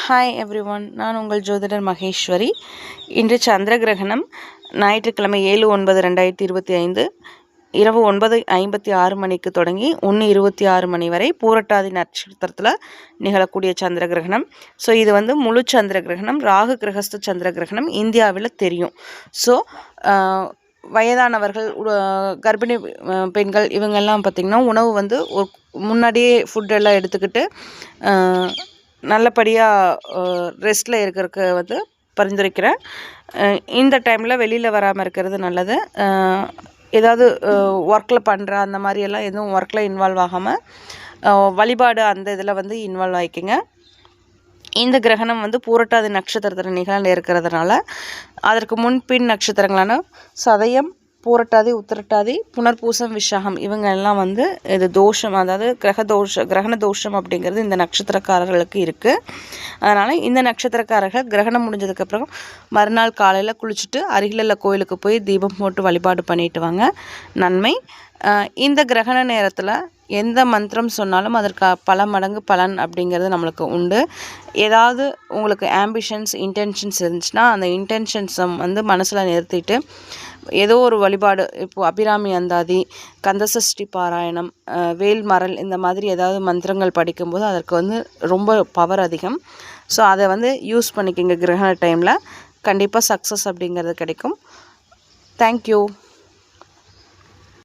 Hi everyone, நான் உங்கள் ஜோதிடர் மகேஸ்வரி. இன்று சந்திர கிரகணம் ஞாயிற்றுக்கிழமை 7/9/2025 இரவு 9:56 மணிக்கு தொடங்கி 1:26 மணி வரை பூரட்டாதி நட்சத்திரத்தில் நிகழக்கூடிய சந்திர கிரகணம். ஸோ இது முழு சந்திர கிரகணம், ராகு கிரகஸ்த சந்திர கிரகணம் இந்தியாவில் தெரியும். ஸோ வயதானவர்கள், கர்ப்பிணி பெண்கள் இவங்கெல்லாம் பார்த்திங்கன்னா உணவு முன்னாடியே ஃபுட்டெல்லாம் எடுத்துக்கிட்டு நல்லபடியாக ரெஸ்ட்டில் இருக்கிறதுக்கு பரிந்துரைக்கிறேன். இந்த டைமில் வெளியில் வராமல் இருக்கிறது நல்லது. ஏதாவது ஒர்க்கில் பண்ணுற அந்த மாதிரியெல்லாம் எதுவும் ஒர்க்கில் இன்வால்வ் ஆகாமல் வழிபாடு அந்த இதில் இன்வால்வ் ஆகிக்கிங்க. இந்த கிரகணம் பூரட்டாதி நட்சத்திரத்தில் நிகழ இருக்கிறதுனால அதற்கு முன்பின் நட்சத்திரங்களான சதயம், பூரட்டாதி, உத்திரட்டாதி, புனர்பூசம், விஷாகம் இவங்க எல்லாம் இது தோஷம், அதாவது கிரகண தோஷம் அப்படிங்கிறது இந்த நட்சத்திரக்காரர்களுக்கு இருக்குது. அதனால் இந்த நட்சத்திரக்காரர்கள் கிரகணம் முடிஞ்சதுக்கப்புறம் மறுநாள் காலையில் குளிச்சுட்டு அருகிலுள்ள கோயிலுக்கு போய் தீபம் போட்டு வழிபாடு பண்ணிட்டு வாங்க, நன்மை. இந்த கிரகண நேரத்தில் எந்த மந்திரம் சொன்னாலும் அதற்கு பல மடங்கு பலன் அப்படிங்கிறது நம்மளுக்கு உண்டு. ஏதாவது உங்களுக்கு ஆம்பிஷன்ஸ், இன்டென்ஷன்ஸ் இருந்துச்சுன்னா அந்த இன்டென்ஷன்ஸை மனசில் நிறுத்திட்டு ஏதோ ஒரு வழிபாடு, இப்போது அபிராமி அந்தாதி, கந்தசஷ்டி பாராயணம், வேல்மரல் இந்த மாதிரி ஏதாவது மந்திரங்கள் படிக்கும்போது அதற்கு ரொம்ப பவர் அதிகம். ஸோ அதை யூஸ் பண்ணிக்கிங்க. கிரகண டைமில் கண்டிப்பாக சக்ஸஸ் அப்படிங்கிறது கிடைக்கும். தேங்க்யூ.